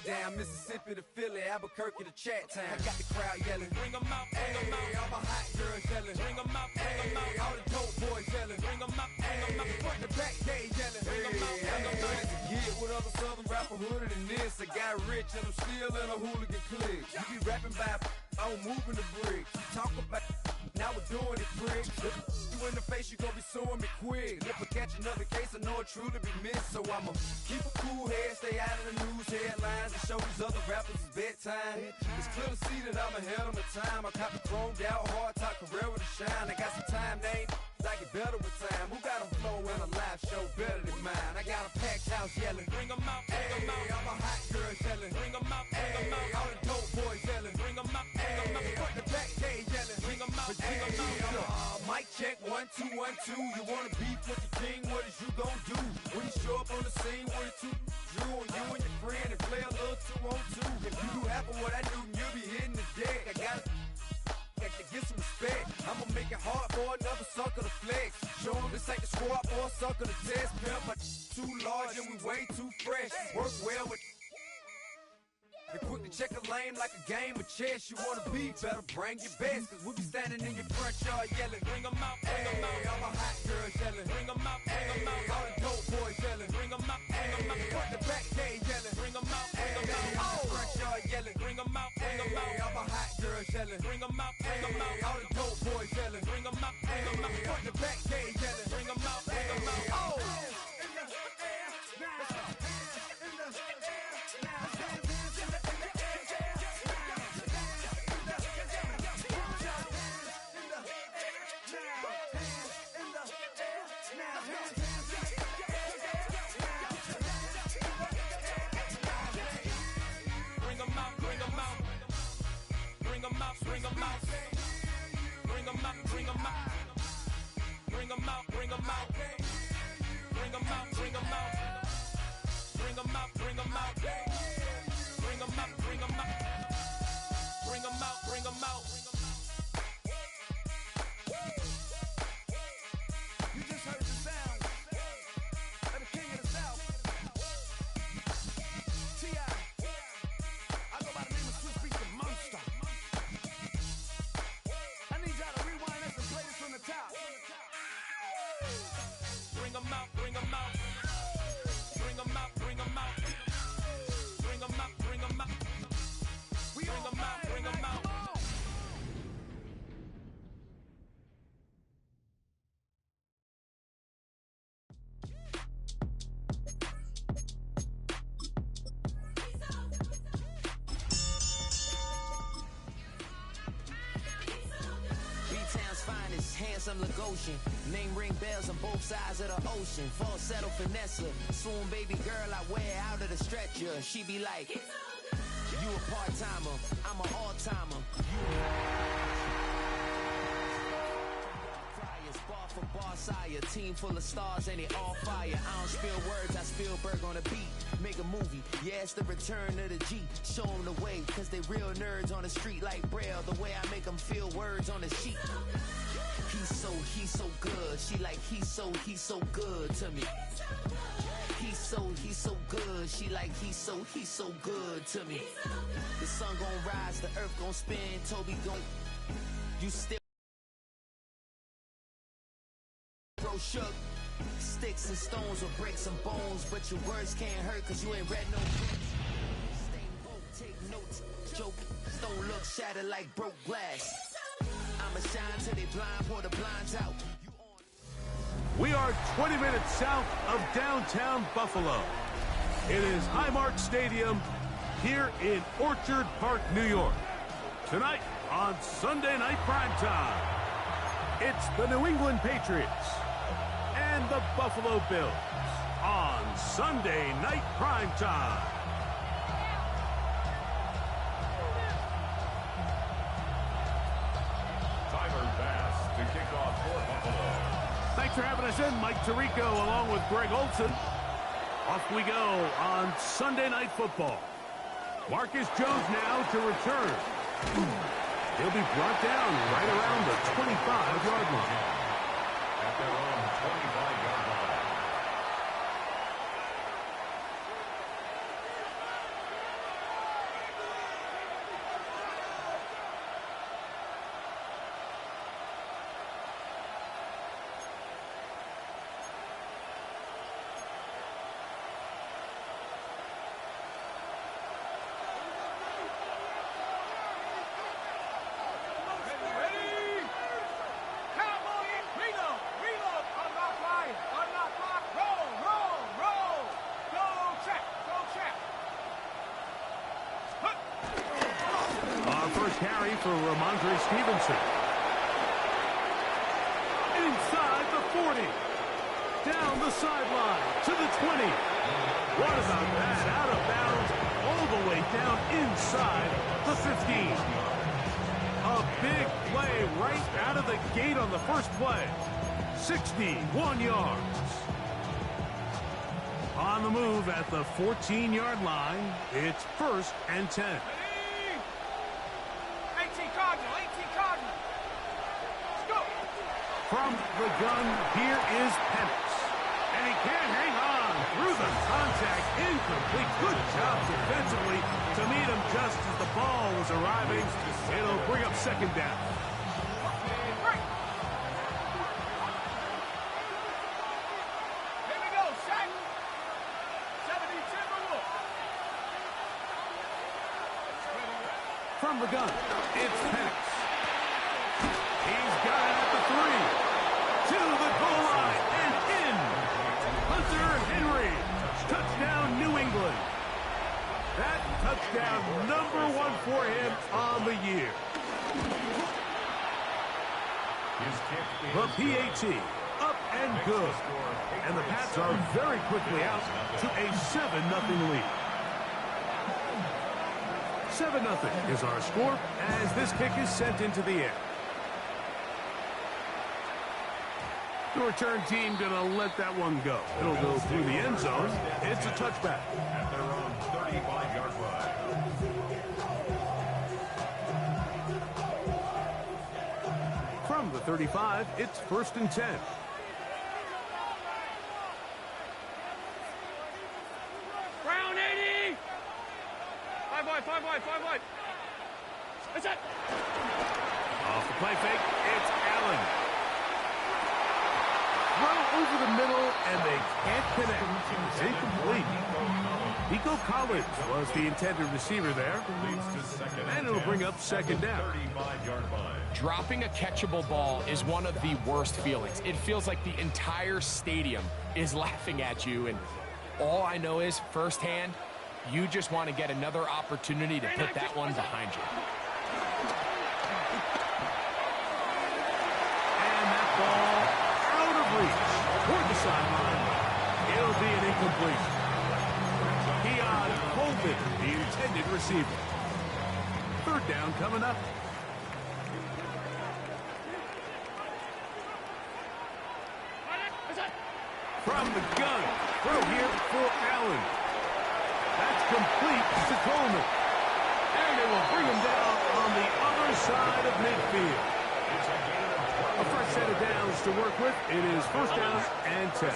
down Mississippi to Philly, Albuquerque to Chat-Town. I got the crowd yelling, bring 'em out, bring 'em out. All my hot girls yelling, bring 'em out, bring 'em out. All the dope boys yelling, bring 'em out, bring 'em out. Front to back, they yelling, bring 'em out, bring 'em out. To get with other southern rapper hooded than this. I got rich and I'm still in a hooligan clique. You be rapping by I'm moving the bricks. You talk about now we're doing it, prick. You in the face, you gon' be suing me quick. If I catch another case, I know it truly be missed. So I'ma keep a cool head, stay out of the news headlines, and show these other rappers it's bedtime. It's clear to see that I'm ahead of my time. I cop the chromed out, hard top career with a shine. I got some time, they ain't like it better with time. Who got a flow and a live show better than mine? I got a packed house yelling, bring 'em out, bring 'em out. All my hot girls yelling, bring 'em out, bring 'em out. All the dope boys yelling, bring 'em out, bring 'em out. Front to back, they yelling, bring 'em out, bring 'em out. Mic check, 1 2 1 2. You wanna beef with the king? What is you gon' do when you show up on the scene with a two? You and your friend and play a little 2 on 2. If you do half of what I do, you'll be hitting the deck. I gotta get some respect. I'ma make it hard for another sucker to flex. Show 'em this ain't the squad for a sucker to test. Pimp, my too large and we way too fresh. Work well with and quick to check a lane like a game of chess. You wanna be better, bring your best. Cause we'll be standing in your front yard yelling, bring 'em out, bring 'em out. All my hot girls yelling, bring 'em out, bring 'em out. All the dope boys yelling, bring 'em out, bring 'em out. Front to back, they yelling, bring 'em out, bring 'em out. Oh, front yard yelling, bring 'em out, bring 'em out. All my hot girls yelling, bring 'em out, bring 'em out. All the dope boys yelling, bring 'em out, bring 'em out. Front to back, they yelling, bring 'em out, bring 'em out. Oh. Bring 'em out, bring 'em out, bring 'em out, bring 'em out, bring 'em out, bring 'em out, bring 'em out, bring 'em out, bring 'em out, bring 'em out, bring 'em out, bring 'em out, bring 'em out. You just heard the sound of the king of the South, T.I. I go by the name of Swiss Beats the Monster. From the top. Bring 'em out, bring 'em out. Bring 'em out, bring 'em out. Bring 'em out, bring 'em out. Bring 'em out, bring 'em out. Handsome Lagosian, name ring bells on both sides of the ocean. Falsetto finesse, swoon baby girl I wear out of the stretcher. She be like, you a part-timer, I'm an all-timer. Bar for bar sire, team full of stars and it all fire. I don't spill words, I spill Berg on the beat. Make a movie, yeah, it's the return of the G. Show them the way, cause they real nerds on the street like Braille. The way I make them feel words on the sheet. He's so good. She like, he's so good to me. He's so good. She like, he's so good to me. The sun gon' rise, the earth gon' spin. Toby gon', you still grow shook. Sticks and stones will break some bones, but your words can't hurt cause you ain't read no books. Stay woke, take notes, joke, don't look shattered like broke glass. I'ma shine till they blind, pour the blinds out. We are 20 minutes south of downtown Buffalo. It is Highmark Stadium here in Orchard Park, New York. Tonight on Sunday Night Primetime, it's the New England Patriots and the Buffalo Bills on Sunday Night Primetime. To kick off for Buffalo. Thanks for having us in, Mike Tirico, along with Greg Olson. Off we go on Sunday Night Football. Marcus Jones now to return. He'll be brought down right around the 25-yard line. At their own 25-yard line. carry for Ramondre Stevenson. Inside the 40. Down the sideline to the 20. What about that? Out of bounds all the way down inside the 15. A big play right out of the gate on the first play. 61 yards. On the move at the 14-yard line, it's 1st and 10. 18 Cardinal, 18 Cardinal. Let's go. From the gun, here is Penix. And he can't hang on through the contact. Incomplete. Good job defensively to meet him just as the ball was arriving. It'll bring up 2nd down. Here we go, Shaq. 70 Timberwolves. From the gun, it's Penix. He's got it at the 3. To the goal line and in. Hunter Henry. Touchdown, New England. That touchdown #1 for him on the year. The PAT, up and good. And the Pats are very quickly out to a 7-0 lead. 7-0 is our score as this kick is sent into the air. The return team gonna let that one go. It'll go through the end zone. It's a touchback. At their own 35-yard line. From the 35, it's 1st and 10. Brown 80. 5 wide, 5 wide, 5 wide. That's it. Off the play fake, it's Allen. Throw over the middle, and they can't connect. It's incomplete. Nico Collins was the intended receiver there. And it'll bring up 2nd down. 35-yard line. Dropping a catchable ball is one of the worst feelings. It feels like the entire stadium is laughing at you, and all I know is, firsthand, you just want to get another opportunity to put that one behind you. And that ball out of reach toward the sideline. It'll be an incomplete. Keon Coleman, the intended receiver. 3rd down coming up. From the gun, throw here for Allen. That's complete to Coleman. And they will bring him down on the other side of midfield. A fresh set of downs to work with. It is 1st down and 10.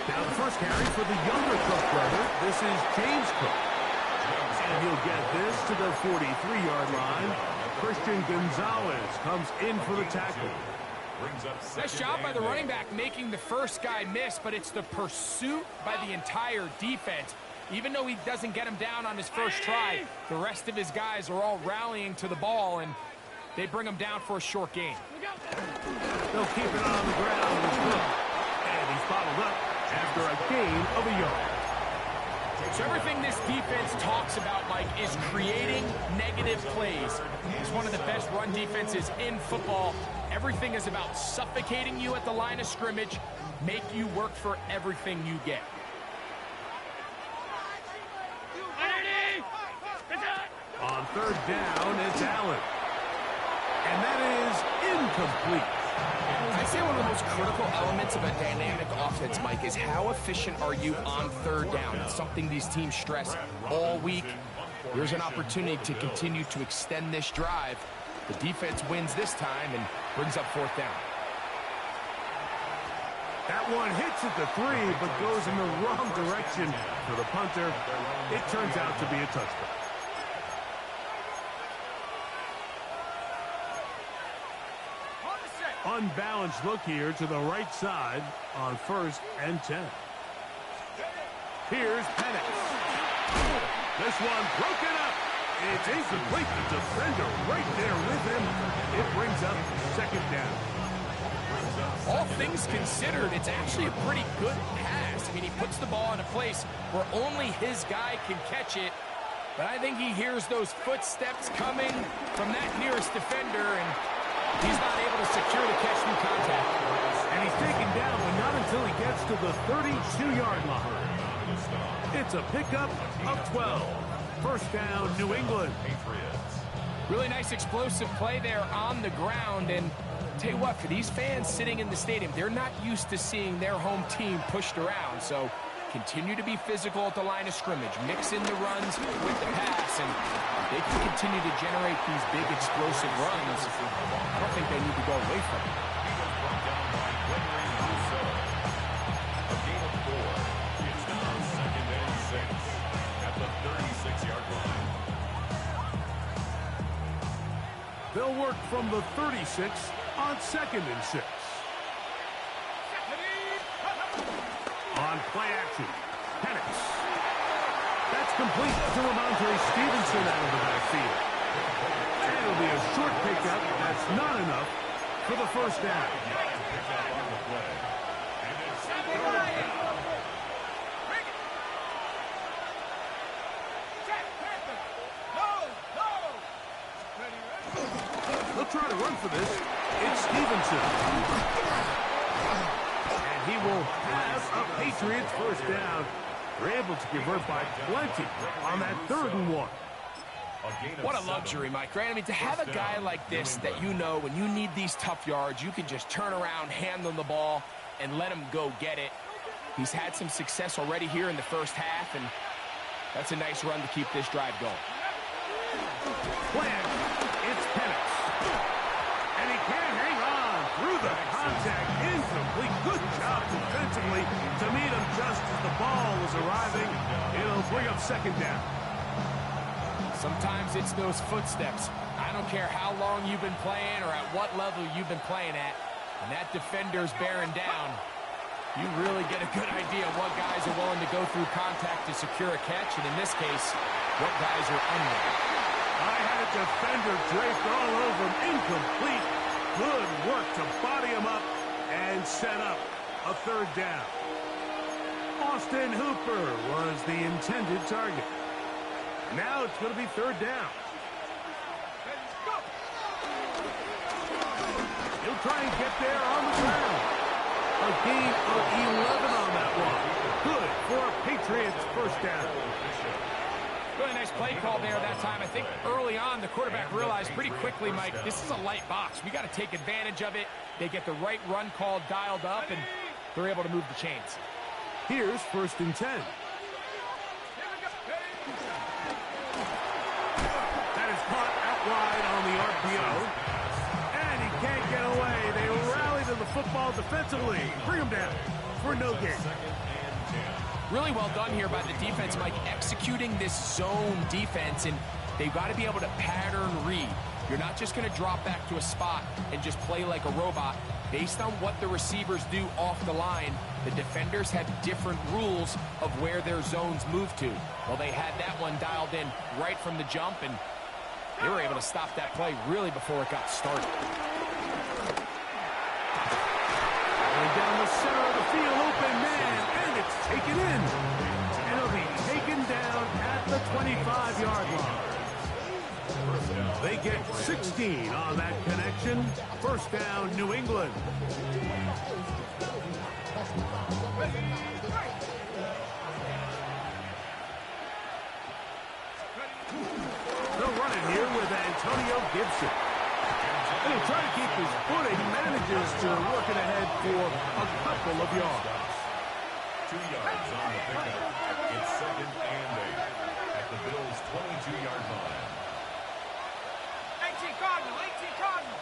Now the first carry for the younger Cook brother. This is James Cook. And he'll get this to the 43-yard line. Christian Gonzalez comes in for the tackle. Nice job by the running back making the first guy miss, but it's the pursuit by the entire defense. Even though he doesn't get him down on his first try, the rest of his guys are all rallying to the ball, and they bring him down for a short gain. They'll keep it on the ground with Cook. And he's bottled up after a gain of a yard. So everything this defense talks about, Mike, is creating negative plays. It's one of the best run defenses in football. Everything is about suffocating you at the line of scrimmage, make you work for everything you get. On 3rd down, it's Allen. And that is incomplete. I'd say one of the most critical elements of a dynamic offense, Mike, is how efficient are you on 3rd down. It's something these teams stress all week. Here's an opportunity to continue to extend this drive. The defense wins this time and brings up 4th down. That one hits at the 3, but goes in the wrong direction for the punter. It turns out to be a touchdown. Unbalanced look here to the right side on 1st and 10. Here's Penix. This one broken up. It's incomplete. The defender right there with him. It brings up 2nd down. All things considered, it's actually a pretty good pass. I mean, he puts the ball in a place where only his guy can catch it. But I think he hears those footsteps coming from that nearest defender, and he's not able to secure the catch through contact. And he's taken down, but not until he gets to the 32-yard line. It's a pickup of 12. First down, New England. Really nice explosive play there on the ground, and tell you what, for these fans sitting in the stadium, they're not used to seeing their home team pushed around, so continue to be physical at the line of scrimmage, mix in the runs with the pass, and they can continue to generate these big explosive runs. I don't think they need to go away from it. A gain of 4. It's now 2nd and 6 at the 36-yard line. They'll work from the 36 on 2nd and 6. On play action, Penix. That's complete to Ramondre Stevenson out of the backfield. And it'll be a short pickup. That's not enough for the first down. They'll try to run for this. It's Stevenson. And he will have a Patriots first down. They're able to convert by plenty on that 3rd and 1. What a luxury, Mike, right? I mean, to have a guy like this that you know when you need these tough yards, you can just turn around, hand them the ball, and let him go get it. He's had some success already here in the first half, and that's a nice run to keep this drive going. Plan. It's Penix. And he can hang on through the contact. Incomplete. Good job defensively to meet him just as the ball was arriving. It'll bring up 2nd down. Sometimes it's those footsteps. I don't care how long you've been playing or at what level you've been playing at. When that defender's bearing down, you really get a good idea of what guys are willing to go through contact to secure a catch, and in this case, what guys are unwilling. I had a defender draped all over him. Incomplete. Good work to body him up and set up a 3rd down. Austin Hooper was the intended target. Now it's going to be 3rd down. He'll try and get there on the ground. A gain of 11 on that one. Good for a Patriots first down. Really nice play call there that time. I think early on the quarterback realized pretty quickly, Mike, this is a light box. We got to take advantage of it. They get the right run call dialed up, and they're able to move the chains. Here's 1st and 10. That is caught out wide on the RPO. And he can't get away. They rally to the football defensively. Bring him down for no gain. Really well done here by the defense, Mike, executing this zone defense, and they've got to be able to pattern read. You're not just going to drop back to a spot and just play like a robot. Based on what the receivers do off the line, the defenders have different rules of where their zones move to. Well, they had that one dialed in right from the jump, and they were able to stop that play really before it got started. Going down the center of the field, open man, and it's taken in. And it'll be taken down at the 25-yard line. They get 16 on that connection. First down, New England. They'll run it here with Antonio Gibson. And he'll try to keep his footing. Manages to work it ahead for a couple of yards. 2 yards on the pickup. It's 2nd and 8 at the Bills' 22-yard line. 18 Cardinal, 18 Cardinal.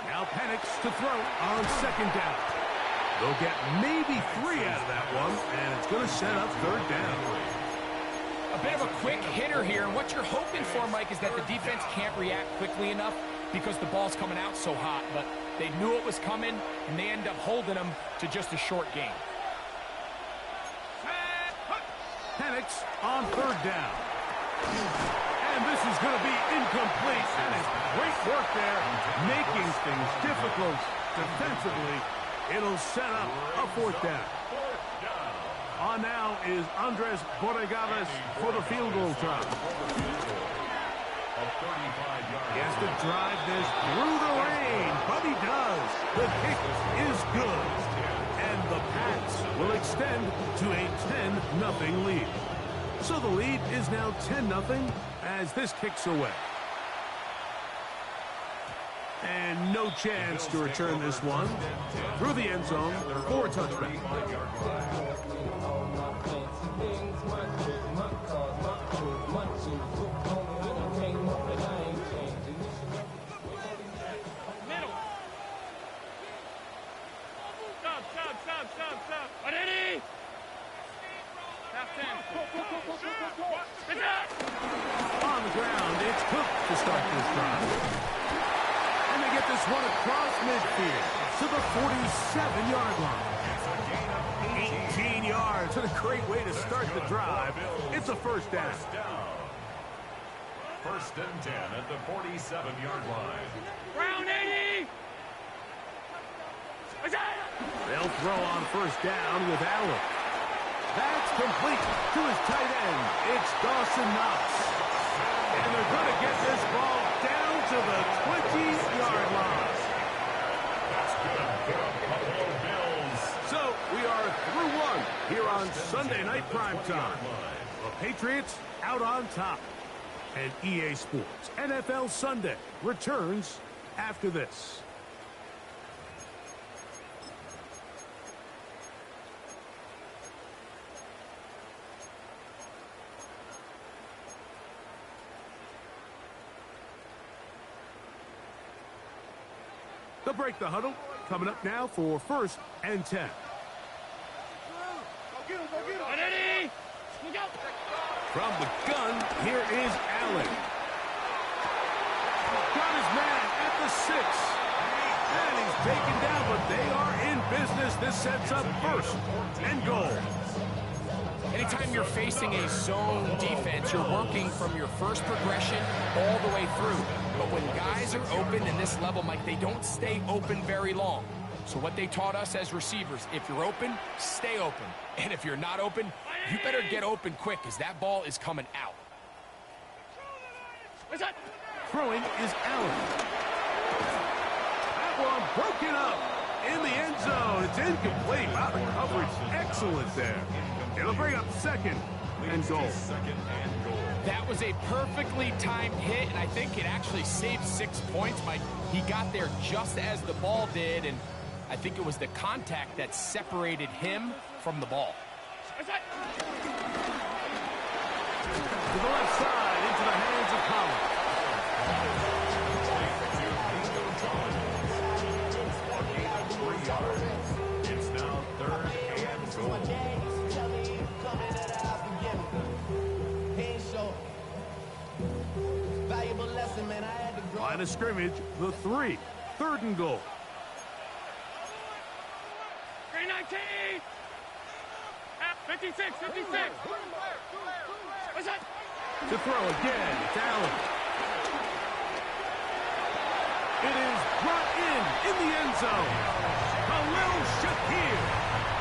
Now Penix to throw on 2nd down. They'll get maybe 3 out of that one, and it's going to set up 3rd down. A bit of a quick hitter here, and what you're hoping for, Mike, is that the defense can't react quickly enough because the ball's coming out so hot, but they knew it was coming, and they end up holding them to just a short game. Penix on 3rd down. And this is going to be incomplete. That is great work there, making things difficult defensively. It'll set up a 4th down. On now is Andres Borregales for the field goal try. He has to drive this through the rain, but he does. The kick is good. And the Pats will extend to a 10-0 lead. So the lead is now 10-0 as this kicks away. And no chance to return this one through the end zone for a touchback. On the ground, it's Cook to start this drive. And they get this one across midfield to the 47-yard line. 18 yards, and a great way to start the drive. It's a first down. First and 10 at the 47-yard line. Round 80! They'll throw on first down with Allen. That's complete to his tight end. It's Dawson Knox. And they're going to get this ball down to the 20-yard line. That's good for the Buffalo Bills. So we are through one here on Sunday Night Primetime. The Patriots out on top. And EA Sports NFL Sunday returns after this. They'll break the huddle. Coming up now for first and 10. From the gun, here is Allen. Got his man at the 6. And he's taken down, but they are in business. This sets up first and goal. Anytime you're facing a zone defense, you're working from your first progression all the way through. But when guys are open in this level, Mike, they don't stay open very long. So what they taught us as receivers, if you're open, stay open. And if you're not open, you better get open quick because that ball is coming out. Throwing is Allen. That one broken up in the end zone. It's incomplete. Wow, the coverage excellent there. It'll bring up second and goal. That was a perfectly timed hit, and I think it actually saved 6 points. Mike, he got there just as the ball did, and I think it was the contact that separated him from the ball. To the left side, into the hands of Collins. It's now third and goal. Line of scrimmage, the 3. Third and goal. 319! 56, 56! To throw again, it's Allen. It is brought in the end zone. Khalil Shakir.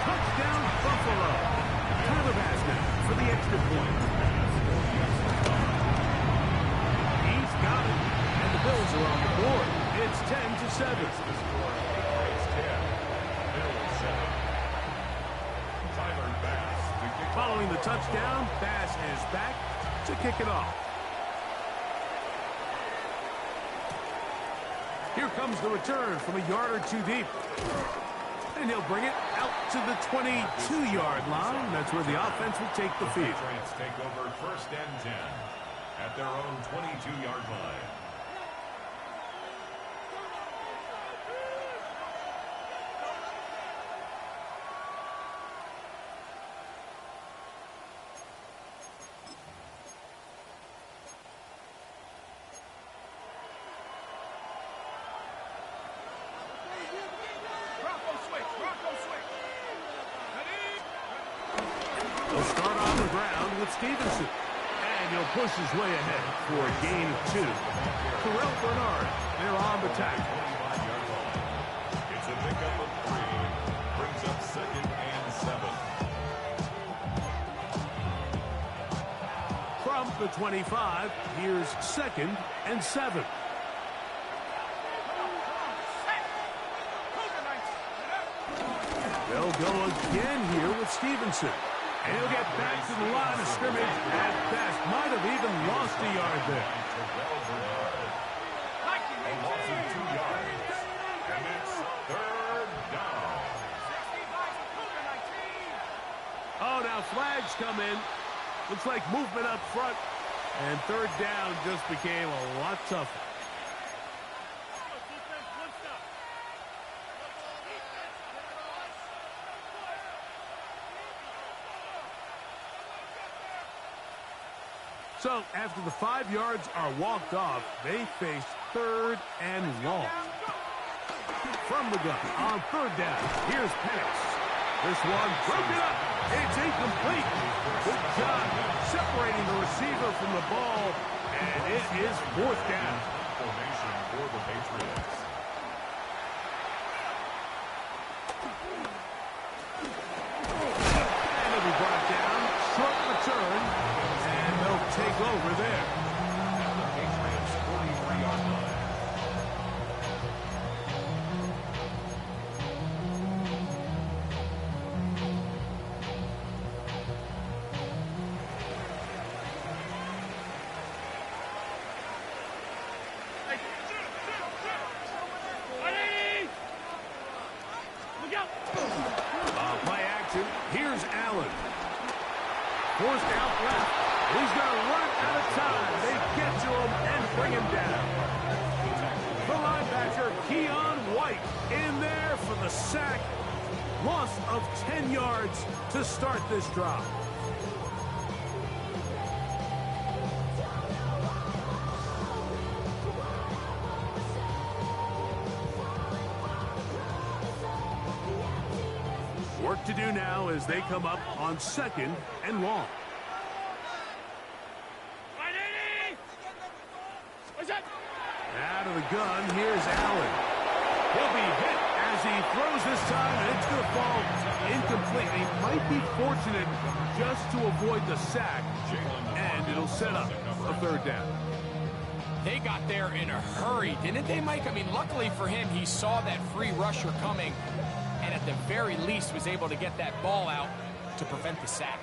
Touchdown, Buffalo. Tyler Bass now for the extra point. He's got it. And the Bills are on the board. It's 10-7. Following the touchdown, Bass is back to kick it off. Here comes the return from a yard or two deep. And he'll bring it out to the 22-yard line. That's where the offense will take the field. Patriots take over first and 10 at their own 22-yard line. He'll start on the ground with Stevenson. And he'll push his way ahead for a gain of 2. Terrell Bernard, they're on the tackle. It's a pickup of 3. Brings up second and 7. the 25. Here's 2nd and 7. They'll go again here with Stevenson. And he'll get back to the line of scrimmage at best. Might have even lost a yard there. A loss of 2 yards. And it's 3rd down. Oh, now flags come in. Looks like movement up front. And 3rd down just became a lot tougher. So, after the 5 yards are walked off, they face 3rd and long. From the gun on 3rd down, here's Penix. This one broken up. It's incomplete. Good job separating the receiver from the ball, and it is 4th down. Formation for the Patriots. And it'll be brought down. Short return. They'll take over there. At the Patriots' 43-yard line. Play action. Here's Allen. Forced out left. He's going to run out of time. They get to him and bring him down. The linebacker, Keon White, in there for the sack. Loss of 10 yards to start this drive. Work to do now as they come up on 2nd and long. Out of the gun, here's Allen. He'll be hit as he throws this time, and it's going to fall incomplete. He might be fortunate just to avoid the sack, and it'll set up a 3rd down. They got there in a hurry, didn't they, Mike? I mean, luckily for him, he saw that free rusher coming, and at the very least was able to get that ball out to prevent the sack.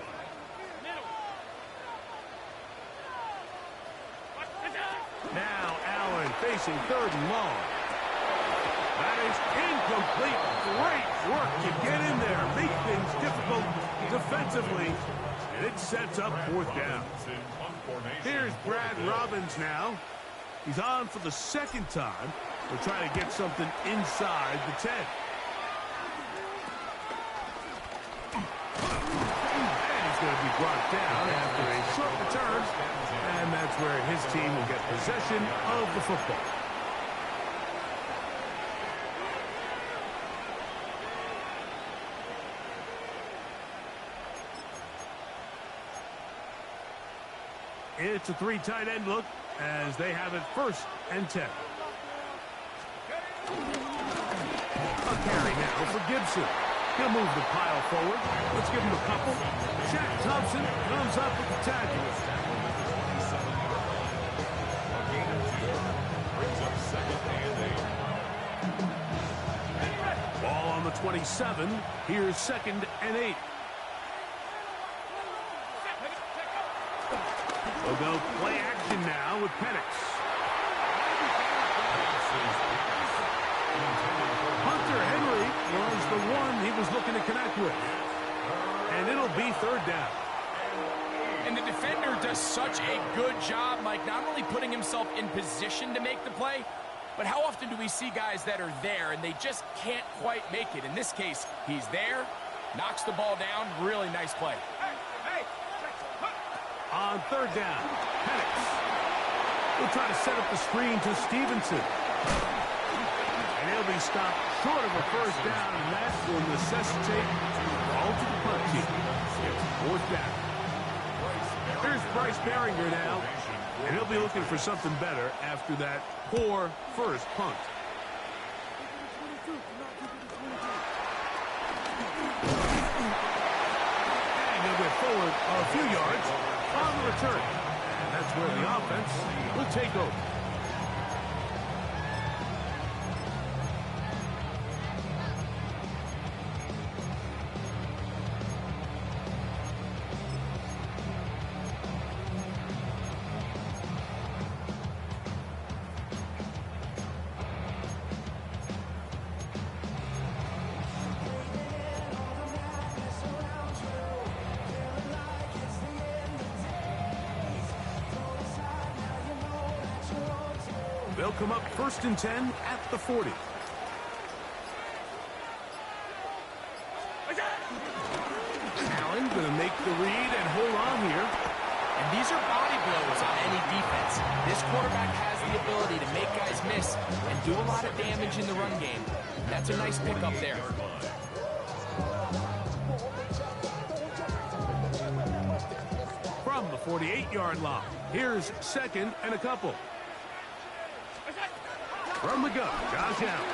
Now Allen facing 3rd and long. That is incomplete. Great work to get in there, make things difficult defensively, and it sets up 4th down. Here's Brad Robbins now. He's on for the 2nd time. We're trying to get something inside the 10. Going to be brought down after a short return, and that's where his team will get possession of the football. It's a 3 tight end look as they have it 1st and 10. A carry now for Gibson. He'll move the pile forward. Let's give him a couple. Shaq Thompson comes up with the tackle. A gain of 2. Brings up 2nd and 8. Ball on the 27. Here's 2nd and 8. We'll go play action now with Penix. Hunter Henry was the one he was looking to connect with. And it'll be 3rd down. And the defender does such a good job, Mike, not only putting himself in position to make the play, but how often do we see guys that are there and they just can't quite make it? In this case, he's there, knocks the ball down, really nice play. On 3rd down, Penix will try to set up the screen to Stevenson. And he'll be stopped short of a 1st down, and that will necessitate all to the punt team. It's 4th down. Here's Bryce Behringer now, and he'll be looking for something better after that poor 1st punt. And he'll get forward a few yards on the return. That's where the offense will take over. They'll come up 1st and 10 at the 40. Allen going to make the read and hold on here. And these are body blows on any defense. This quarterback has the ability to make guys miss and do a lot of damage in the run game. That's a nice pickup there. From the 48-yard line, here's 2nd and a couple. From the gun, Josh Allen.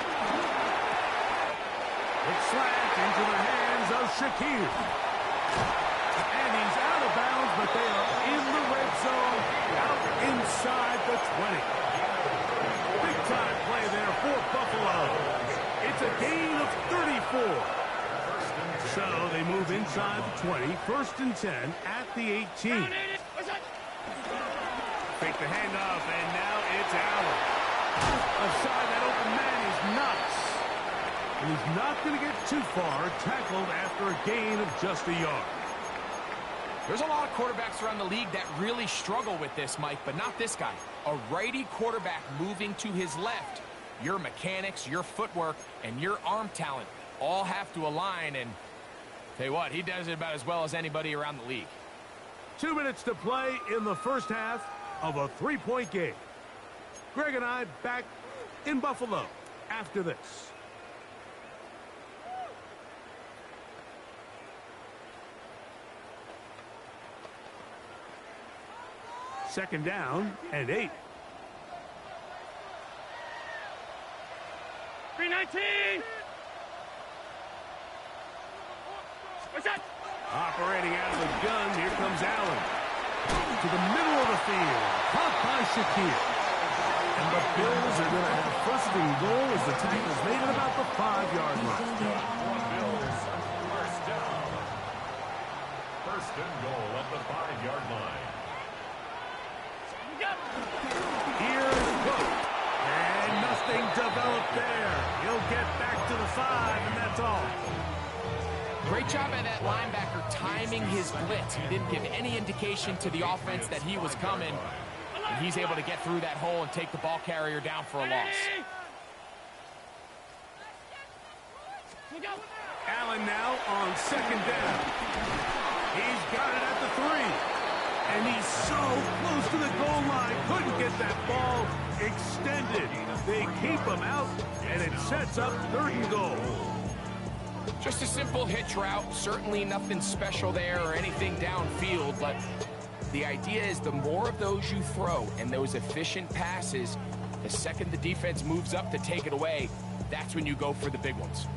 It's slapped into the hands of Shaquille. And he's out of bounds, but they are in the red zone, out inside the 20. Big-time play there for Buffalo. It's a gain of 34. So they move inside the 20, 1st and 10 at the 18. Fake the handoff, and now it's Allen. Aside that open man is nuts. And he's not going to get too far, tackled after a gain of just a yard. There's a lot of quarterbacks around the league that really struggle with this, Mike, but not this guy. A righty quarterback moving to his left. Your mechanics, your footwork, and your arm talent all have to align, and tell you what, he does it about as well as anybody around the league. 2 minutes to play in the first half of a 3-point game. Greg and I back in Buffalo after this. Second down and 8. 319. What's that? Operating out of the gun, here comes Allen. To the middle of the field, caught by Shaquille. And the Bills are going to have 1st and goal as the tackle's made at about the 5-yard line. Bills, 1st down. 1st and goal at the 5-yard line. Here's Cook. And nothing developed there. He'll get back to the 5, and that's all. Great job by that linebacker timing his blitz. He didn't give any indication to the offense that he was coming. And he's able to get through that hole and take the ball carrier down for a loss. Allen now on 2nd down. He's got it at the 3. And he's so close to the goal line. Couldn't get that ball extended. They keep him out, and it sets up 3rd and goal. Just a simple hitch route. Certainly nothing special there or anything downfield, but the idea is the more of those you throw and those efficient passes, the second the defense moves up to take it away, that's when you go for the big ones.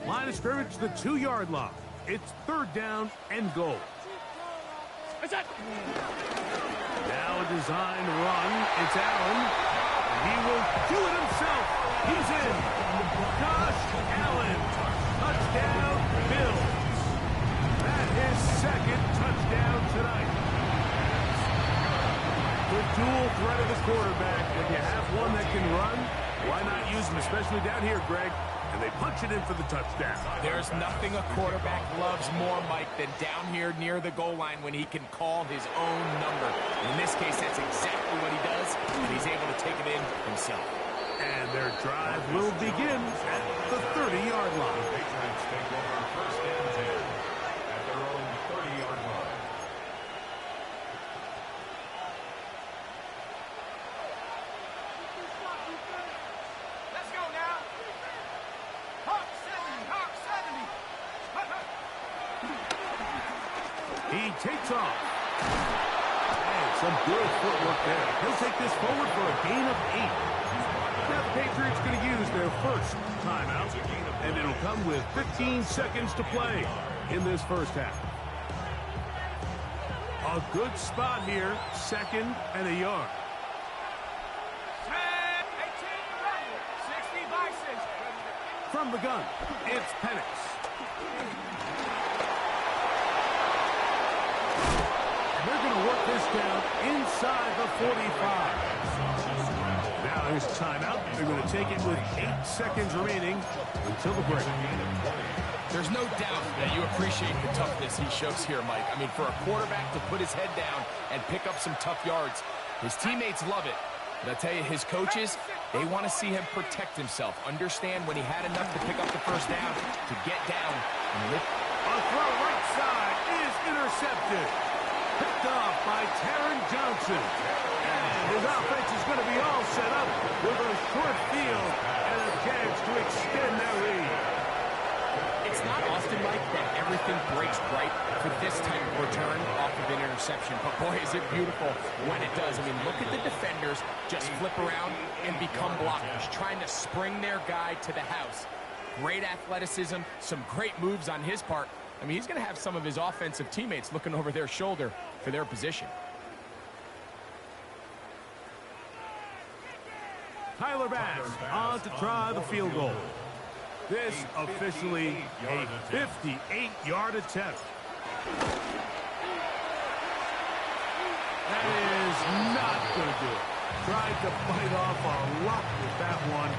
Line of scrimmage, the 2-yard line. It's 3rd down and goal. Now a designed run. It's Allen. He will do it himself. He's in. Josh Allen. Touchdown, Bills. That is 2nd touchdown tonight. The dual threat of the quarterback. When you have one that can run, why not use him, especially down here, Greg? And they punch it in for the touchdown. There's nothing a quarterback loves more, Mike, than down here near the goal line when he can call his own number. In this case, that's exactly what he does, and he's able to take it in himself. And their drive will begin at the 30-yard line. Patriots take over 1st and 10 at their own 30-yard line. Let's go now. Hawk 70, Hawk 70. He takes off. And some good footwork there. He'll take this forward for a gain of 8. Now the Patriots going to use their first timeout, and it'll come with 15 seconds to play in this first half. A good spot here, 2nd and a yard. 18, ready. 60 Bisons. From the gun, it's Penix. They're going to work this down inside the 45. Now here's timeout. They're going to take it with 8 seconds remaining until the break. There's no doubt that you appreciate the toughness he shows here, Mike. I mean, for a quarterback to put his head down and pick up some tough yards, his teammates love it. But I'll tell you, his coaches, they want to see him protect himself. Understand when he had enough to pick up the first down, to get down and lift. A throw right side is intercepted. Picked off by Taron Johnson. And his offense is going to be all set up with a short field and a chance to extend their lead. It's not often, Mike, that everything breaks right for this type of return off of an interception. But boy, is it beautiful when it does. I mean, look at the defenders just flip around and become blockers, trying to spring their guy to the house. Great athleticism, some great moves on his part. I mean, he's going to have some of his offensive teammates looking over their shoulder for their position. Tyler Bass on to try the field goal. This officially a 58-yard attempt. That is not going to do it. Tried to bite off a lot with that one.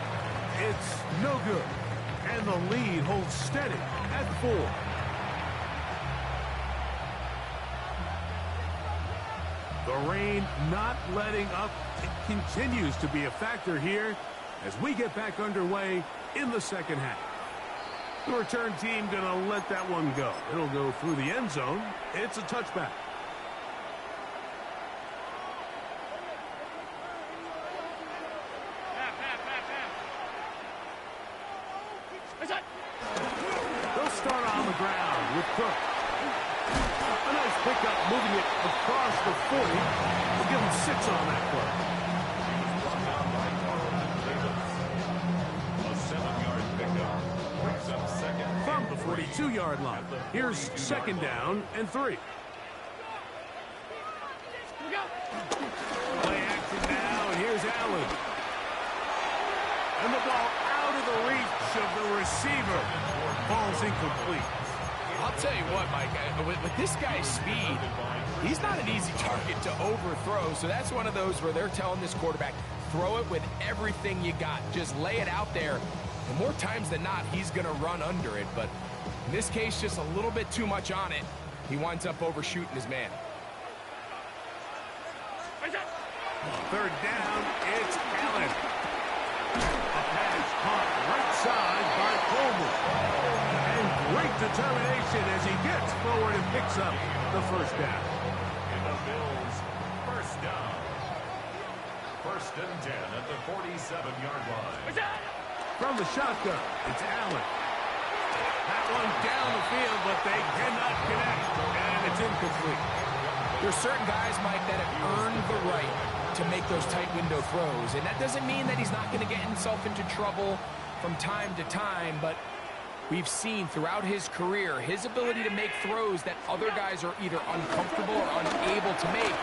It's no good. And the lead holds steady at 4. The rain not letting up. It continues to be a factor here as we get back underway in the second half. The return team going to let that one go. It'll go through the end zone. It's a touchback. They'll start on the ground with Cook. A nice pickup, moving it across the 40. We'll give him 6 on that play. From the 42-yard line. Here's 2nd down and 3. Play action now, and here's Allen. And the ball out of the reach of the receiver. Ball's incomplete. I'll tell you what, Mike, with this guy's speed, he's not an easy target to overthrow. So that's one of those where they're telling this quarterback, throw it with everything you got. Just lay it out there. And more times than not, he's going to run under it. But in this case, just a little bit too much on it. He winds up overshooting his man. 3rd down, it's Allen. A pass caught right side by Coleman. And great determination as he gets forward and picks up the first down. And the Bills, first down. 1st and 10 at the 47-yard line. From the shotgun, it's Allen. That one down the field, but they cannot connect, and it's incomplete. There's certain guys, Mike, that have earned the right to make those tight window throws, and that doesn't mean that he's not going to get himself into trouble from time to time, but we've seen throughout his career his ability to make throws that other guys are either uncomfortable or unable to make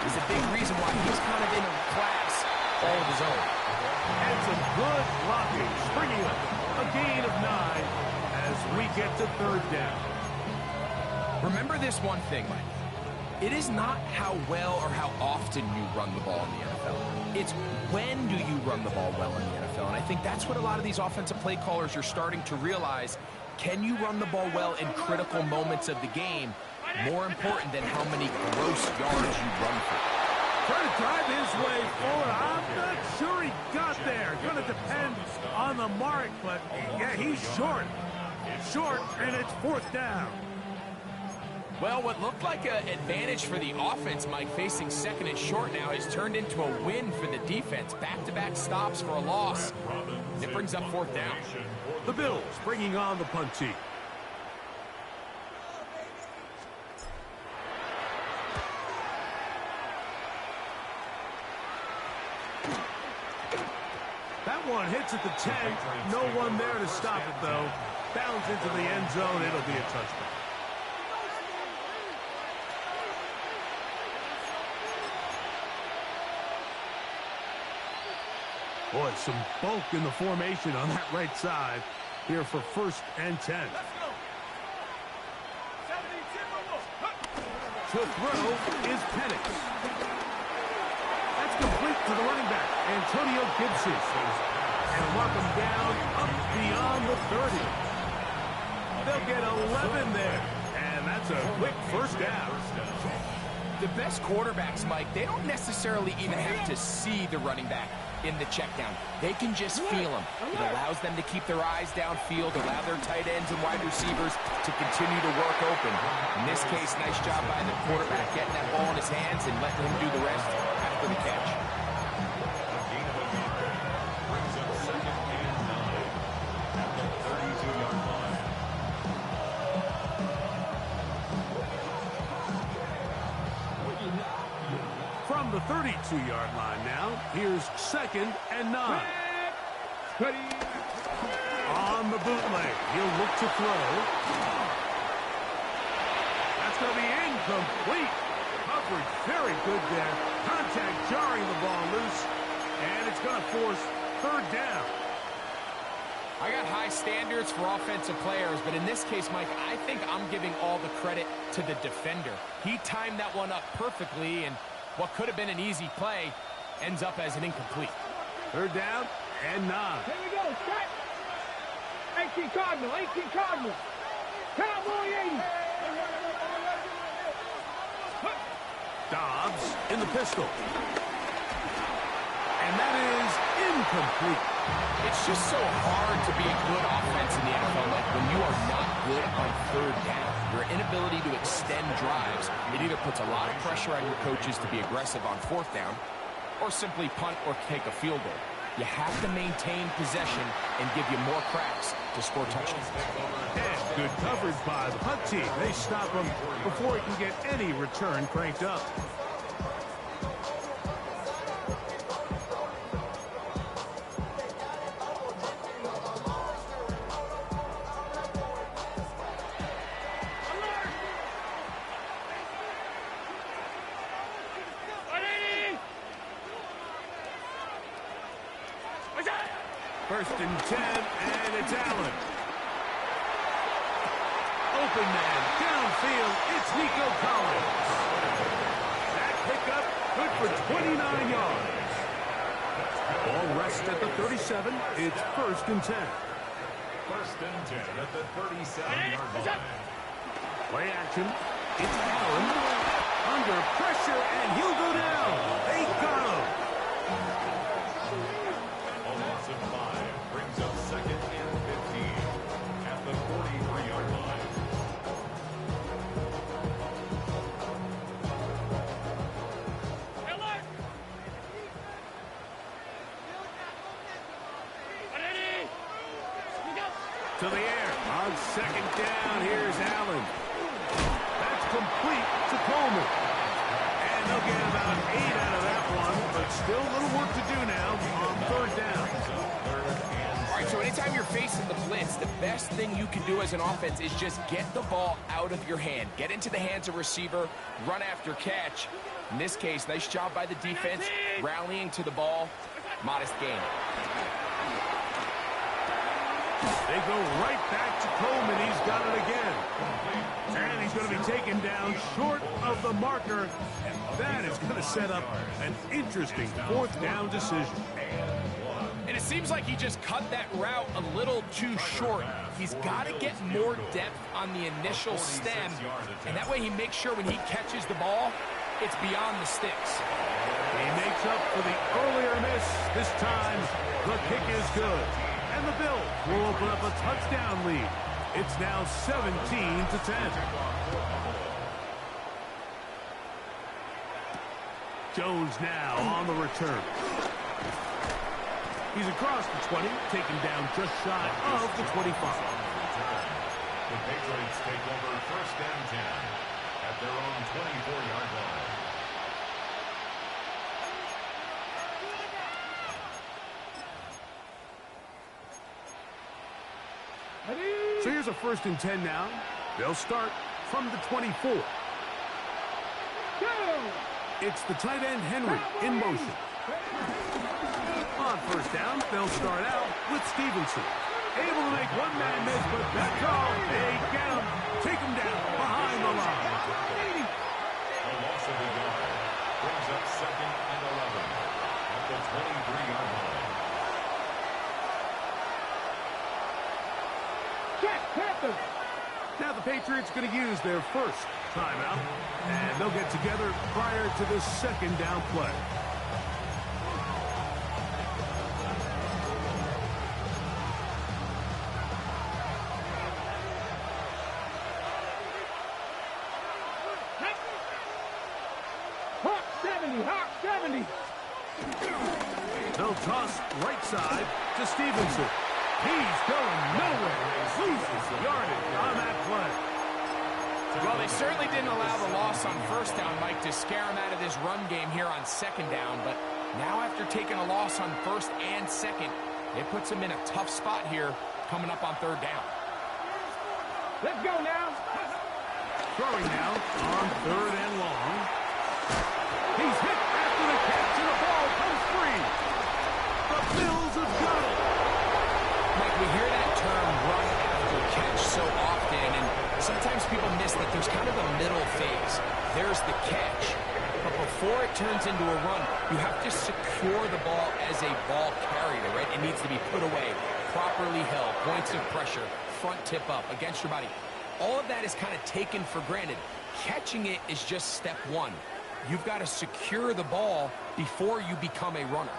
is a big reason why he's kind of in a class all of his own. And some good blocking, springing up a gain of 9 as we get to 3rd down. Remember this one thing, Mike. It is not how well or how often you run the ball in the NFL. It's when do you run the ball well in the NFL. And I think that's what a lot of these offensive play callers are starting to realize. Can you run the ball well in critical moments of the game? More important than how many gross yards you run for. Trying to drive his way forward. I'm not sure he got there. Going to depend on the mark, but yeah, he's short. Short, and it's 4th down. Well, what looked like an advantage for the offense, Mike, facing 2nd and short now, has turned into a win for the defense. Back-to-back stops for a loss. It brings up 4th down. The Bills bringing on the punt team. That one hits at the 10. No one there to stop it, though. Bounds into the end zone. It'll be a touchdown. Boy, some bulk in the formation on that right side here for 1st and 10. Let's go. 72. To throw is Penix. That's complete to the running back, Antonio Gibson. And mark him down up beyond the 30. They'll get 11 there. And that's a quick first down. The best quarterbacks, Mike, they don't necessarily even have to see the running back in the check down. They can just feel him. It allows them to keep their eyes downfield, allow their tight ends and wide receivers to continue to work open. In this case, nice job by the quarterback getting that ball in his hands and letting him do the rest after the catch. Brings up 2nd and 9 at the 32-yard line. From the 32-yard line now, here's 2nd and 9. On the bootleg, he'll look to throw. That's going to be incomplete. Coverage very good there. Contact jarring the ball loose, and it's going to force 3rd down. I got high standards for offensive players, but in this case, Mike, I think I'm giving all the credit to the defender. He timed that one up perfectly, and what could have been an easy play ends up as an incomplete. 3rd down and 9. Here we go. Set. 18 Cardinal. 18 Cardinal. Cowboy 80. Dobbs in the pistol. And that is incomplete. It's just so hard to be a good offense in the NFL, like when you are not good on 3rd down. Your inability to extend drives, it either puts a lot of pressure on your coaches to be aggressive on 4th down, or simply punt or take a field goal. You have to maintain possession and give you more cracks to score touchdowns. And good coverage by the punt team. They stop him before he can get any return cranked up. First and 10, and it's Allen. Open man, downfield, it's Nico Collins. That pickup, good for 29 yards. Ball rests at the 37, it's 1st and 10. 1st and 10 at the 37-yard line. Play action, it's Allen. Under pressure, and he'll go down. They got him. Loss of 5 brings up 2nd and 15 at the 43-yard line. To the air. On 2nd down, here's Allen. That's complete to Coleman. And they'll get about 8 out of that one, but still a little work to do now on 3rd down. All right, so anytime you're facing the blitz, the best thing you can do as an offense is just get the ball out of your hand. Get into the hands of receiver, run after catch. In this case, nice job by the defense, rallying to the ball. Modest gain. They go right back to Coleman. He's got it again. And he's going to be taken down short of the marker. And that is going to set up an interesting 4th down decision. And it seems like he just cut that route a little too short. He's got to get more depth on the initial stem. And that way he makes sure when he catches the ball, it's beyond the sticks. He makes up for the earlier miss. This time, the kick is good. And the Bills will open up a touchdown lead. It's now 17-10. Jones now on the return. He's across the 20, taken down just shy of the 25. The Patriots take over 1st and 10 at their own 24-yard line. So here's a 1st and 10 now. They'll start from the 24. It's the tight end Henry in motion. On On first down, they'll start out with Stevenson. Able to make one man miss, but that's all. They get him. Take him down behind the line. A loss of a yard brings up 2nd and 11 at the 23-yard line. Check, Panthers. Now the Patriots going to use their first timeout, and they'll get together prior to the 2nd down play. Hawk 70, Hawk 70. They'll toss right side to Stevenson. He's going nowhere. Loses yardage on that play. Well, they certainly didn't allow the loss on first down, Mike, to scare him out of this run game here on 2nd down. But now after taking a loss on 1st and 2nd, it puts him in a tough spot here coming up on 3rd down. Let's go now. Throwing now on 3rd and long. He's hit after the catch, and the ball comes free. The Bills have got it. Mike, we hear that term run after catch so often, and sometimes people miss that there's kind of a middle phase. There's the catch, but before it turns into a run, you have to secure the ball as a ball carrier, right? It needs to be put away, properly held, points of pressure, front tip up against your body. All of that is kind of taken for granted. Catching it is just step one. You've got to secure the ball before you become a runner.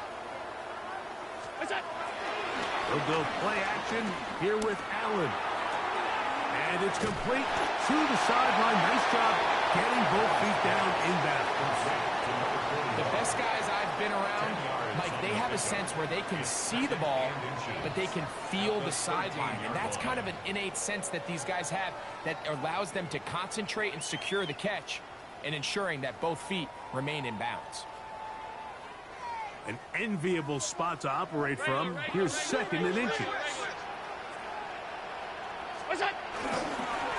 They'll go play action here with Allen. And it's complete to the sideline. Nice job getting both feet down in bounds. The best guys I've been around, Mike, they have a sense where they can see the ball, but they can feel the sideline. And that's kind of an innate sense that these guys have that allows them to concentrate and secure the catch and ensuring that both feet remain in bounds. An enviable spot to operate from. Here's 2nd and inches.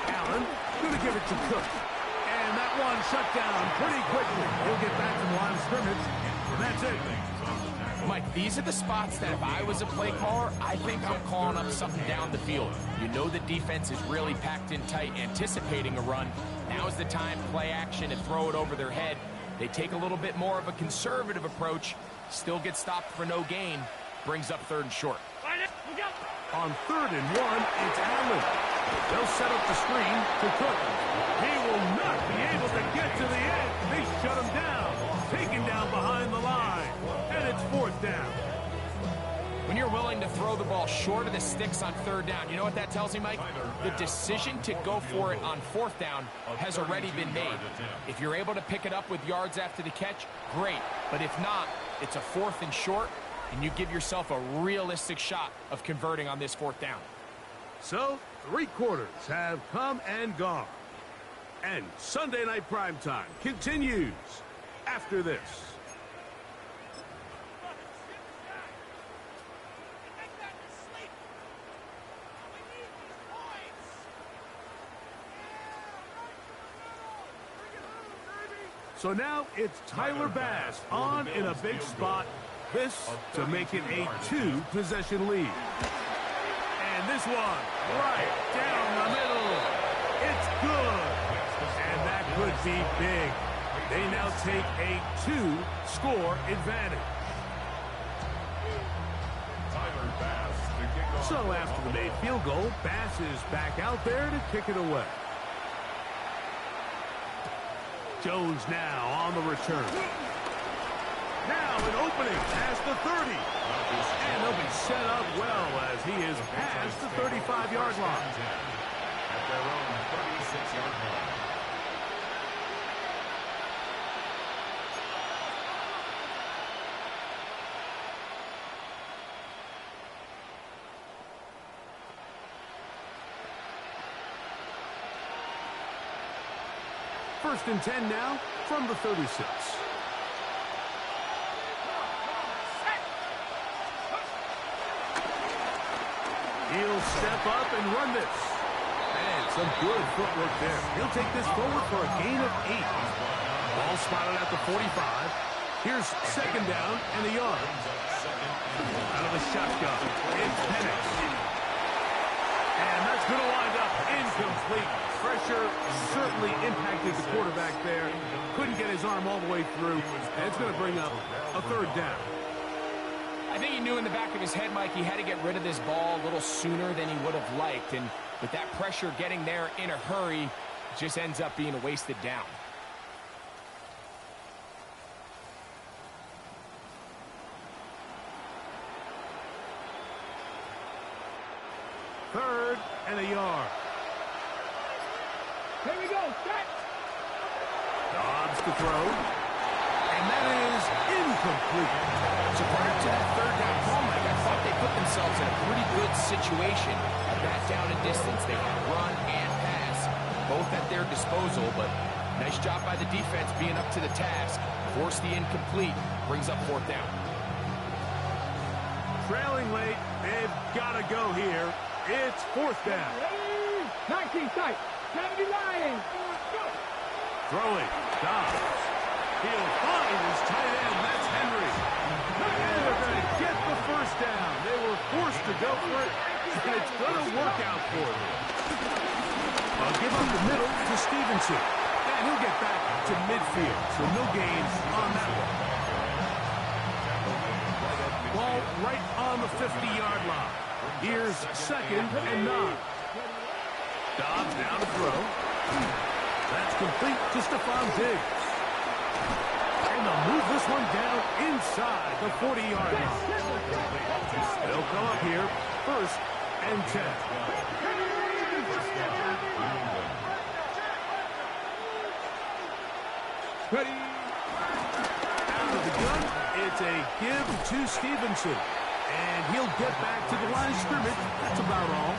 Allen going to give it to Cook. And that one shut down pretty quickly. He'll get back to the line of scrimmage. And that's it. Mike, these are the spots that if I was a play caller, I think I'm calling up something down the field. You know the defense is really packed in tight, anticipating a run. Now's the time, play action, and throw it over their head. They take a little bit more of a conservative approach, still get stopped for no gain, brings up 3rd and short. On 3rd and 1, it's Allen. They'll set up the screen to Cook. He will not be able to get to the edge. They shut him down. Taken down behind the line. And it's 4th down. When you're willing to throw the ball short of the sticks on 3rd down, you know what that tells me, Mike? The decision to go for it on 4th down has already been made. If you're able to pick it up with yards after the catch, great. But if not, it's a 4th and short, and you give yourself a realistic shot of converting on this 4th down. So, 3 quarters have come and gone. And Sunday Night Primetime continues after this. So now it's Tyler Bass on in a big spot. This to make it a 2-possession lead. And this one right down the middle. It's good. And that could be big. They now take a 2-score advantage. Tyler Bass to kick off. So after the made field goal, Bass is back out there to kick it away. Jones now on the return. Now an opening past the 30. And they'll be set up well as he is past the 35-yard line. At their own 36-yard line. First and 10 now from the 36. He'll step up and run this. And some good footwork there. He'll take this forward for a gain of 8. Ball spotted at the 45. Here's second down and a yard. Out of the shotgun, it's Penix. And that's going to wind up incomplete. Pressure certainly impacted the quarterback there. Couldn't get his arm all the way through. And it's going to bring up a third down. I think he knew in the back of his head, Mike, he had to get rid of this ball a little sooner than he would have liked. And with that pressure getting there in a hurry, it just ends up being a wasted down. Third and a yard. Here we go, set. Dobbs to throw. And that is incomplete. So prior to that third down call, Mike, I thought they put themselves in a pretty good situation at that down and distance. They had run and pass, both at their disposal, but nice job by the defense being up to the task. Forced the incomplete, brings up fourth down. Trailing late, they've got to go here. It's fourth down. 19 sight, 70 line. Throwing, Dobbs. He'll find his tight end, that's Henry. And they're going to get the first down. They were forced to go for it, and it's going to work out for them. I'll give up the middle to Stevenson. And he'll get back to midfield, so no gains on that one. Ball right on the 50-yard line. Here's second and 9. Dobbs down to throw. That's complete to Stephon Diggs. And they'll move this one down inside the 40-yard line. They'll come up here, first and 10. Ready. Out of the gun, it's a give to Stevenson. And he'll get back to the line of scrimmage. That's about all.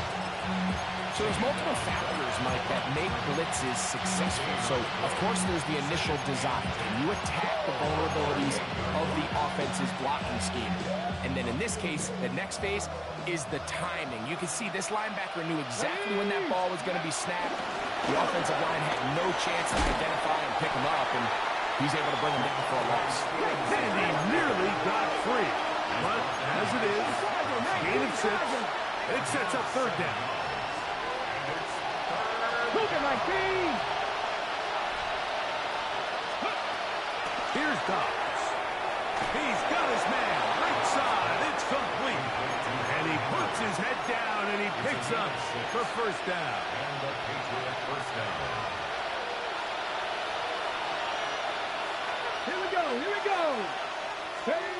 So there's multiple factors, Mike, that make blitzes successful. So, of course, there's the initial design. And you attack the vulnerabilities of the offense's blocking scheme. And then in this case, the next phase is the timing. You can see this linebacker knew exactly when that ball was going to be snapped. The offensive line had no chance to identify and pick him up, and he's able to bring him down for a loss. And he nearly got free. But as it is, gain of 6, it sets up third down. Look at my team. Here's Dobbs. He's got his man right side. It's complete. And he puts his head down and he picks up the first down. And the Patriot first down. Here we go, here we go. Hey.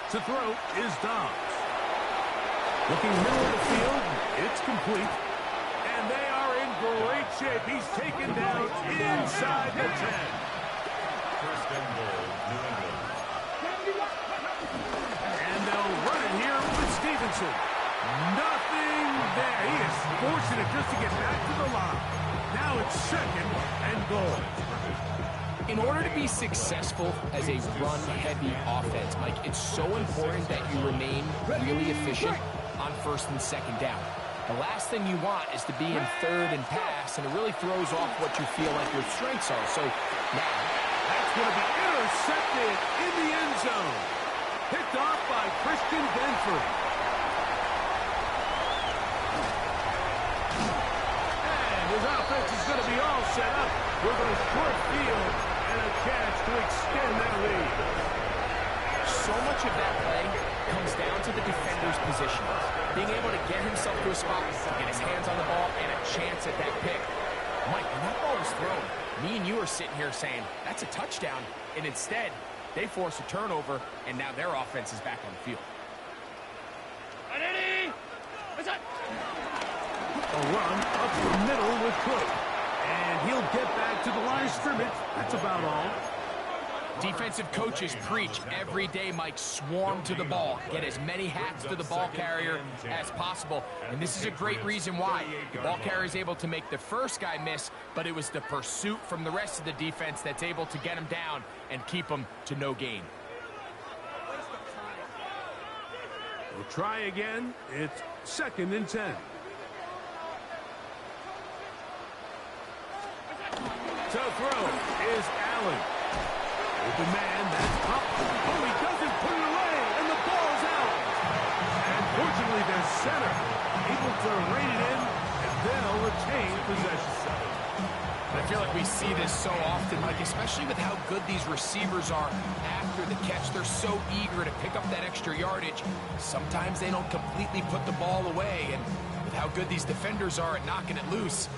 To throw is Dobbs. Looking middle of the field, it's complete. And they are in great shape. He's taken down inside the 10. First and goal, New England. And they'll run it here with Stevenson. Nothing there. He is fortunate just to get back to the line. Now it's second and goal. In order to be successful as a run-heavy offense, Mike, it's so important that you remain really efficient on first and second down. The last thing you want is to be in third and pass, and it really throws off what you feel like your strengths are. So now, That's going to be intercepted in the end zone. Picked off by Christian Benford. And his offense is going to be all set up with a short field and a chance to extend their lead. so much of that play comes down to the defender's position. Being able to get himself to a spot, get his hands on the ball, and a chance at that pick. Mike, when that ball was thrown, me and you are sitting here saying, that's a touchdown. And instead, they force a turnover, and now their offense is back on the field. A run up the middle with Cook. And he'll get back to the line of scrimmage. That's about all. Defensive coaches preach every day, Mike, swarm to the ball. Get as many hats to the ball carrier as possible. And this is a great reason why. The ball carrier is able to make the first guy miss, but it was the pursuit from the rest of the defense that's able to get him down and keep him to no gain. We'll try again. It's 2nd and 10. To throw is Allen. Open man, that's up. Oh, he doesn't put it away, and the ball's out. And fortunately, their center able to rein it in, and they'll retain possession. I feel like we see this so often, Mike, especially with how good these receivers are after the catch. They're so eager to pick up that extra yardage. Sometimes they don't completely put the ball away, and with how good these defenders are at knocking it loose,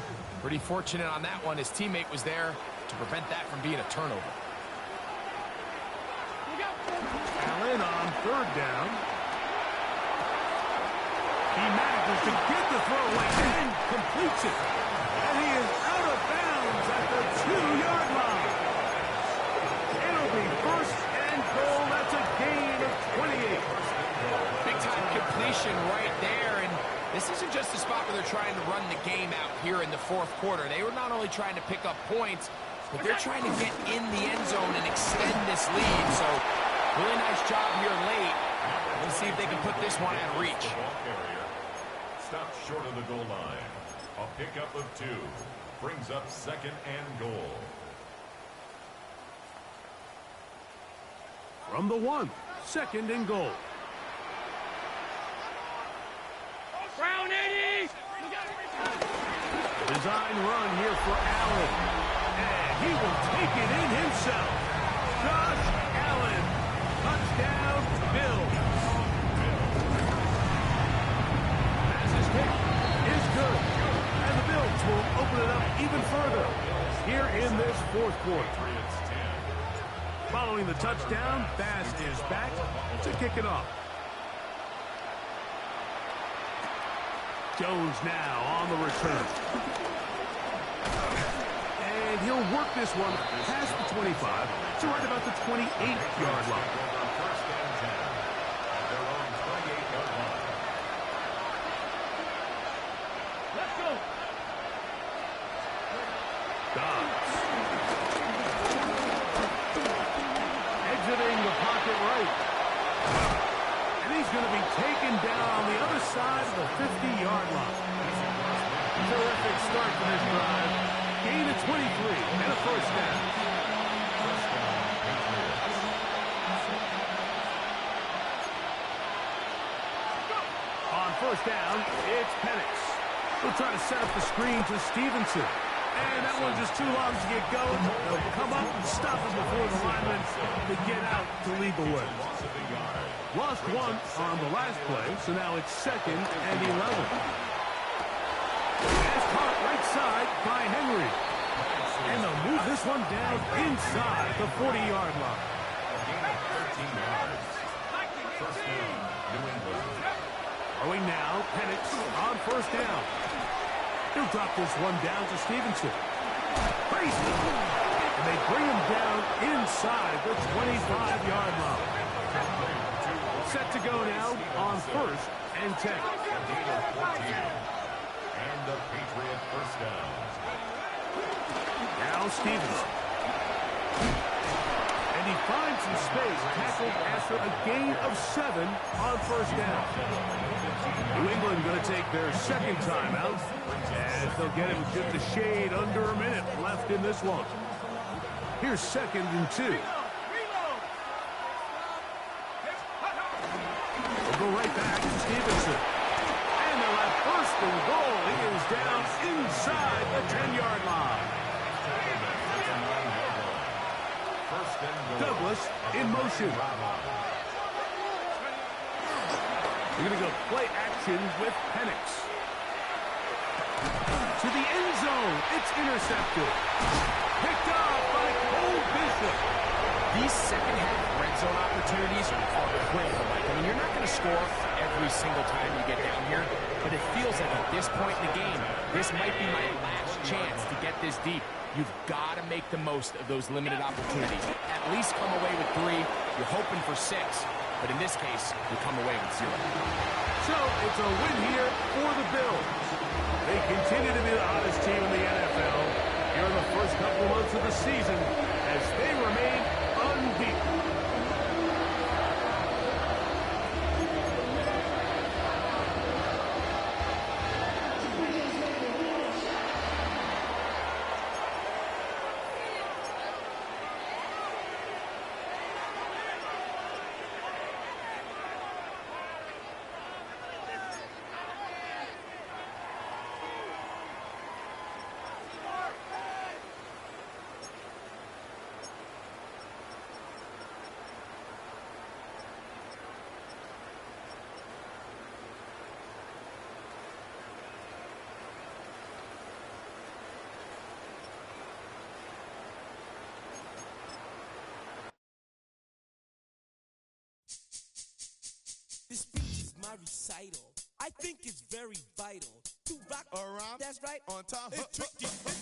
pretty fortunate on that one. His teammate was there to prevent that from being a turnover. Allen on third down. He manages to get the throw away and completes it. And he is out of bounds at the 2-yard line. It'll be first and goal. That's a gain of 28. Big-time completion right there, and this isn't just a spot where they're trying to run the game out here in the fourth quarter. They were not only trying to pick up points, but they're trying to get in the end zone and extend this lead. So, really nice job here late. Let's see if they can put this one out of reach. Stopped short of the goal line. A pickup of 2 brings up second and goal. From the 1, second and goal. Brown 80! Design run here for Allen. And he will take it in himself. Josh Allen. Touchdown, Bills. Passes hit is good. And the Bills will open it up even further here in this fourth quarter. Following the touchdown, Bass is back to kick it off. Jones now on the return. And he'll work this one past the 25 to right about the 28-yard line. First and 10 at their own 28-yard line. Let's go! Dobbs. Exiting the pocket right. And he's going to be taken down on the other side of the 50-yard line. Terrific start to this drive. Gain of 23 and a first down. On first down, it's Penix. He'll try to set up the screen to Stevenson. And that one's just too long to get going. They'll come up and stop him before the lineman to get out to lead the way. Lost 1 on the last play, so now it's second and 11. It's caught right side by Henry. And they'll move this one down inside the 40-yard line. First down, New England. Throwing now, Penix on first down. He'll drop this one down to Stevenson. Crazy. And they bring him down inside the 25-yard line. Set to go now on first and 10. And the Patriot first down. Now Stevenson. And he finds some space, tackled after a gain of 7 on first down. New England going to take their second timeout, as they'll get it with just a shade under a minute left in this one. Here's second and 2. We'll go right back to Stevenson. And they'll have first and goal. He is down inside the 10-yard line. Douglas in motion. We're going to go play action with Penix. To the end zone. It's intercepted. Picked off by Cole Bishop. These second-half red zone opportunities are critical, Mike. I mean, you're not going to score every single time you get down here, but it feels like at this point in the game, this might be my last chance to get this deep. You've got to make the most of those limited opportunities. At least come away with 3. You're hoping for 6, but in this case, you come away with 0. So it's a win here for the Bills. They continue to be the hottest team in the NFL here in the first couple of months of the season as they remain unbeaten. my recital. I think it's very vital to rock around. That's right. On time. It's tricky.